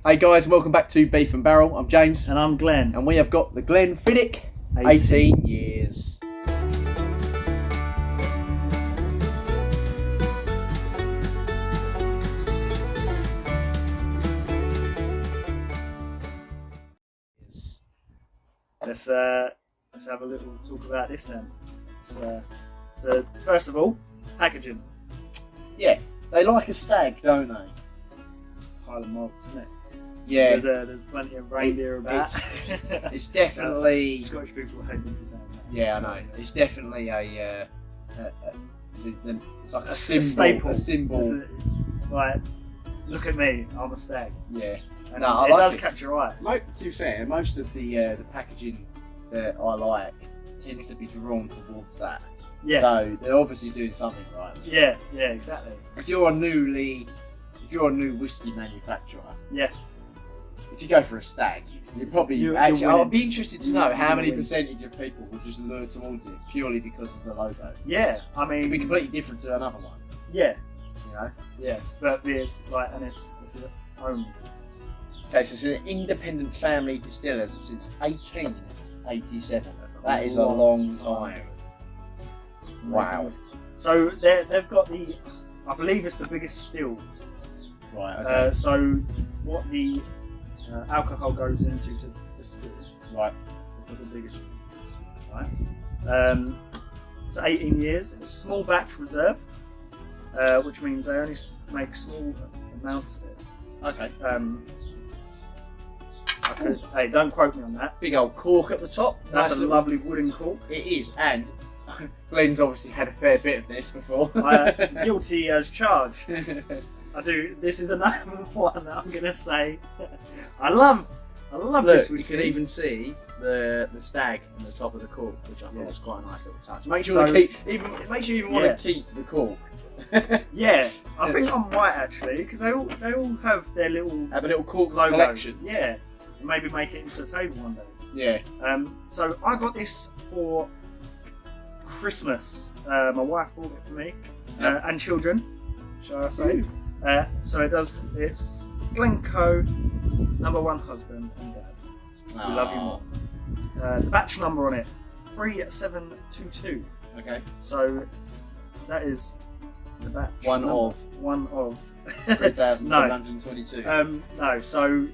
Hey guys, welcome back to Beef and Barrel. I'm James. And I'm Glenn. And we have got the Glenfiddich 18 years. Let's have a little talk about this then. So first of all, packaging. Yeah, they like a stag, don't they? Highland Malt, isn't it? Yeah. There's plenty of reindeer about. It's definitely... Scottish people hate me for saying that. Yeah, I know. It's definitely it's like a symbol. Staple. A symbol. Like, look at me, I'm a stag. Yeah. And No, it like does it. catch your eye. To be fair, most of the packaging that I like tends to be drawn towards that. Yeah. So they're obviously doing something right. Yeah, exactly. If you're a new whiskey manufacturer, Yeah. if you go for a stag, you probably I'd be interested to know how many percentage of people will just lure towards it purely because of the logo. Yeah, I It could be mean, completely different to another one, yeah, you know. yeah. But it's like, and it's own. Okay, so it's an independent family distillers since 1887. That is a long time. Wow. So they've got I believe it's the biggest stills. Right. Okay. So what the alcohol goes into to distill. Right. They've got the biggest ones. Right. So 18 years. It's a small batch reserve, which means they only make small amounts of it. Okay. Hey, don't quote me on that. Big old cork at the top. That's Nice a little- lovely wooden cork. It is, and Glenn's obviously had a fair bit of this before. Guilty as charged. I do. This is another one that I'm gonna say. I love Look, this you whiskey. can even see the stag on the top of the cork, which I thought was quite a nice little touch. Make sure So- it makes you even want Yeah. to keep the cork. Yeah, I think I'm right actually, because they all have their little Have a little cork logo. collection. Yeah, and maybe make it into a table one day. Yeah. So I got this for Christmas. My wife bought it for me and children, shall I say? So it's Glencoe, #1 husband and dad. We love you more. The batch number on it, 3722. Okay. So that is the batch. One number. of 3,722. 3,722. No, so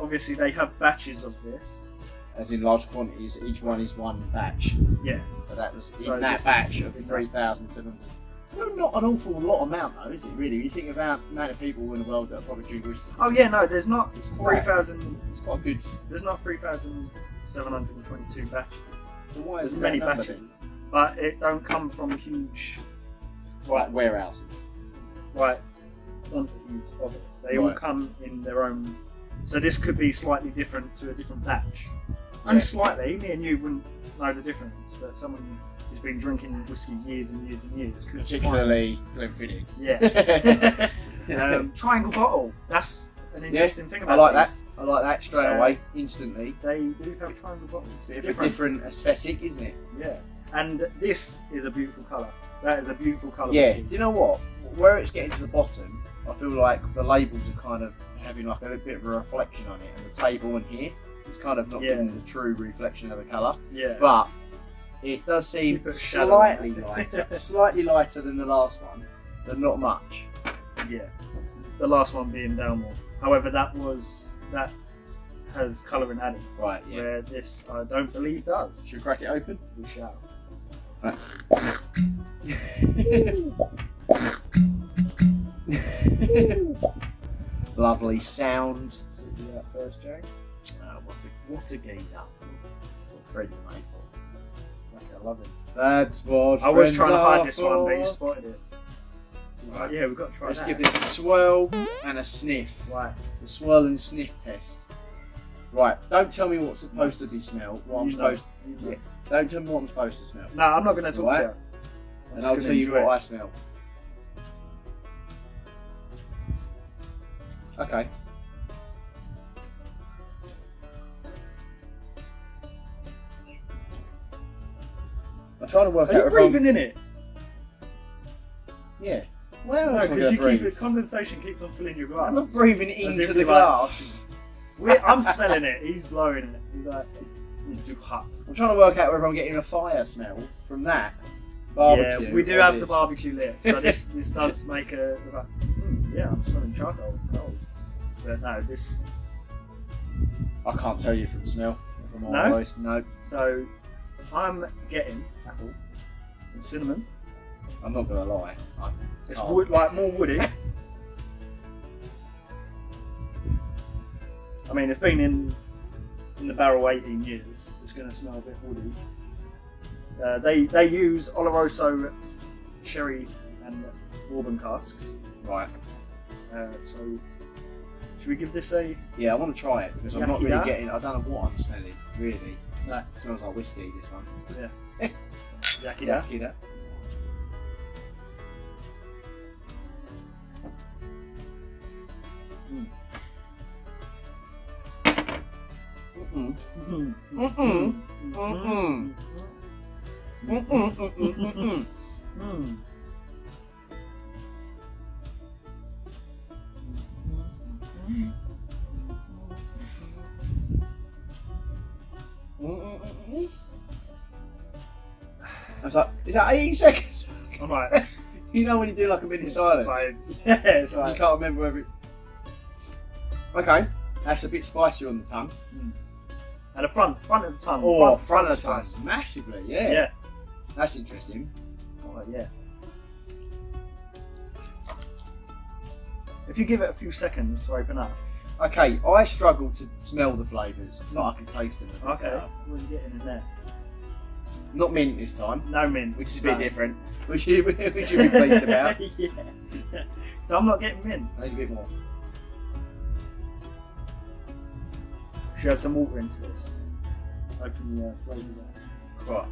obviously they have batches of this. As in large quantities, each one is one batch. Yeah. So that was So in that this batch is of the big 3,700. So not an awful lot amount though, is it really? When you think about the amount of people in the world that probably drink whiskey. Oh yeah, no, there's not It's quite- 3,000. It's quite good. There's not 3,722 batches. So why There's is many that number batches, but it don't come from huge then? Right, warehouses. quantities of it. They all Right. come in their own. So this could be slightly different to a different batch. Only Yeah. slightly. Me and you wouldn't know the difference, but someone who's been drinking whiskey years and years and years could. Particularly Glenfiddich. Yeah. Triangle bottle. That's an interesting thing I about like that. these. I like that straight away, instantly. They do have triangle bottles. It's a different aesthetic, isn't it? Yeah. And this is a beautiful colour. That is a beautiful colour. Yeah. whiskey. Do you know what? Where it's getting to the bottom, I feel like the labels are kind of having like a bit of a reflection on it, and the table in here, so it's kind of not giving the true reflection of the colour. Yeah. But it does seem Keep a shadow slightly on it. lighter, slightly lighter than the last one, but not much. Yeah, the last one being Dalmore. However, that has colouring added, Right. Yeah. where this I don't believe does. Should we crack it open? We shall. Lovely sound. So we do that first, James. What a geezer. That's what friends are made for. Okay, I love it. That's what I was friends trying to are hide this one, but you for. spotted it. Right. Yeah, we've got to try Let's that. give this a swirl and a sniff. Right. The swirl and sniff test. Right, don't tell me what's supposed to be smelled. What I'm You know. supposed to. Don't tell me what I'm supposed to smell. No, I'm not going to talk Right. to you. I'm And just I'll gonna tell you enjoy what it. I smell. Okay. I'm trying to work Are out you if breathing in it? Yeah. Well, No, else am I because gonna breathe? condensation keeps on filling your glass. I'm not breathing As into if the you're glass. I'm smelling it. He's blowing it. He's like, too hot. I'm trying to work out whether I'm getting a fire smell from that barbecue. Yeah, we do have the barbecue lit, so this does make a like, yeah, I'm smelling charcoal cold. But no, this I can't tell you from the smell. From my No? voice, no. So I'm getting apple and cinnamon. I'm not gonna lie. It's wood, like more woody. I mean, it's been in the barrel 18 years. It's going to smell a bit woody. They use Oloroso sherry and bourbon casks. Right. So should we give this a? Yeah, I want to try it because I'm not Yakida? really getting. I don't know what I'm smelling. Really. No. It smells like whiskey. This one. Yeah. Yakida. Yakida. Mm. Mm-mm. Mm-mm. Mm-mm. Mm-mm. Mm-mm. Mm. Mm-mm. I was like, is that 18 seconds? I'm like, You know when you do like a minute silence? yeah, it's You like, can't remember every. Okay, that's a bit spicy on the tongue. and the front of the tongue. Oh, front of the tongue, spice. massively, yeah. Yeah. That's interesting. Oh, yeah. If you give it a few seconds to open up. Okay, I struggle to smell the flavours, but I can taste them. a bit Okay. better. What are you getting in there? Not mint this time, No mint. which is a bit different. Which you be pleased about. Yeah. So I'm not getting mint. I need a bit more. Should add some water into this. Open the flavour there. Right.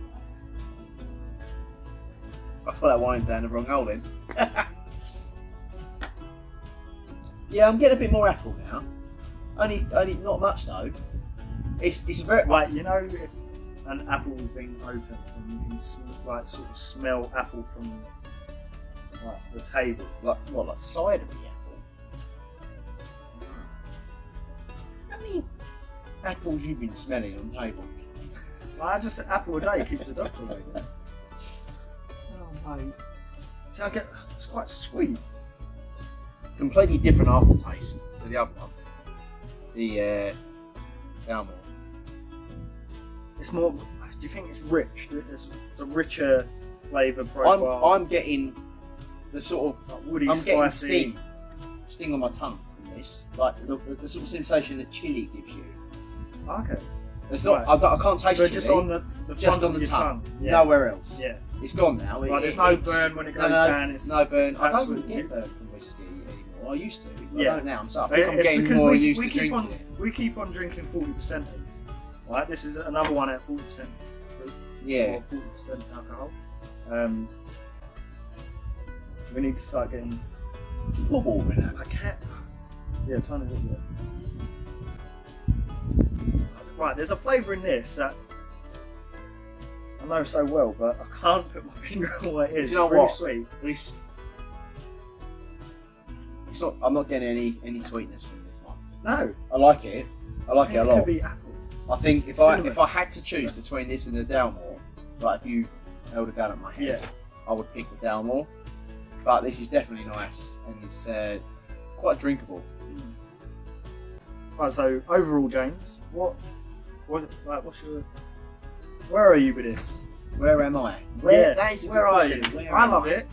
I thought that wine down the wrong hole then. Yeah, I'm getting a bit more apple now. Only not much though. It's a very Like, you know, if an apple has been opened and you can like sort of smell apple from like the table. like cider apple. How many apples you've been smelling on tables? Like, just an apple a day keeps the doctor away. Then. Oh mate. See, I get it's quite sweet. Completely different aftertaste to the other one. The Dalmore. It's more. Do you think it's rich? It's a richer flavour profile. I'm getting the sort It's like woody, of getting spicy. sting on my tongue from this, like the sort of sensation that chili gives you. Okay. It's not. Right. I can't taste So chili. just on the just front on of the your tongue. Yeah. Nowhere else. Yeah. It's gone now. Like, there's no burn when it goes down. It's no burn. it's I don't absolutely- get burn from whiskey anymore. I used to. But Yeah. I don't now. I think I'm It's getting because more used to keep drinking on, it. We keep on drinking 40%ers. Right, this is another one at 40%. Yeah. Or 40% alcohol. We need to start getting. Pour water in it. I can't. Yeah, tiny bit. Yeah. Right, there's a flavour in this that I know so well, but I can't put my finger on what it is. Do you know it's really what? sweet. It's not. I'm not getting any sweetness from this one. No, I like it. I like it a It lot. could be apple. I think if Cinnamon. I had to choose between this and the Dalmore, like if you held a gun at my head, Yeah. I would pick the Dalmore. But this is definitely nice and it's quite drinkable. Right, so overall, James, what's your? Where are you with this? Where am I? That is a good where are question. you? Where I am love it.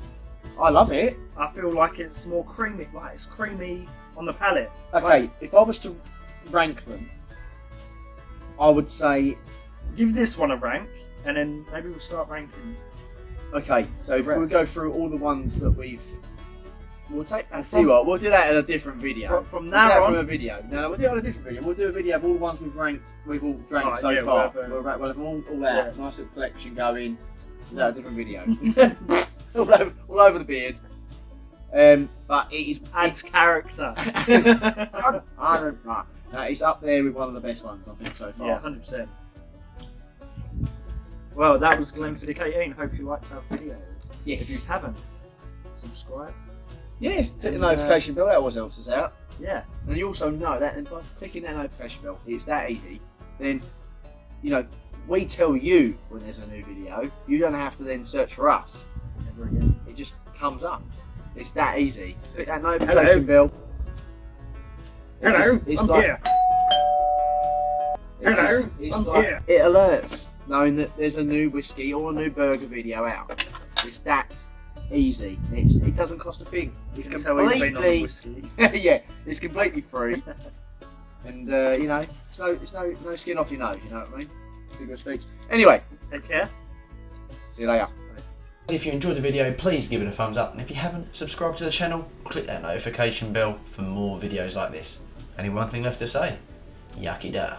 I love it. I feel like it's more creamy. Like it's creamy on the palate. Okay, if I was to rank them, I would say. Give this one a rank, and then maybe we'll start ranking. Okay, so if we Rest. go through all the ones that we'll take. I'll tell you what, we'll do that in a different video. From We'll do now that on, from a video. No, we'll do it on a different video. We'll do a video of all the ones we've all drank Alright, so yeah, far. we'll have We'll have all that Yeah. nice little collection going. We'll do a different video. all over the beard. But it is adds character. No, it's up there with one of the best ones I think so far. Yeah, 100%. Well, that was Glenfiddich18. Hope you liked our video. Yes. If you haven't, subscribe, Yeah, click the notification bell, that always helps us out. Yeah. And you also know that, and by clicking that notification bell, it's that easy, then, you know, we tell you when there's a new video, you don't have to then search for us. Never again. It just comes up. It's that easy. Click that notification bell. Hello, It's I'm like, here. It's I'm like, here. it alerts knowing that there's a new whiskey or a new burger video out. It's that easy. It doesn't cost a thing. It's You can tell he's been on the completely, whiskey. yeah, it's completely free. And you know, it's no skin off your nose. You know what I mean? Figure of speech. Anyway, Take care. see you later. If you enjoyed the video, please give it a thumbs up, and if you haven't subscribed to the channel, click that notification bell for more videos like this. Only one thing left to say, Yaki da.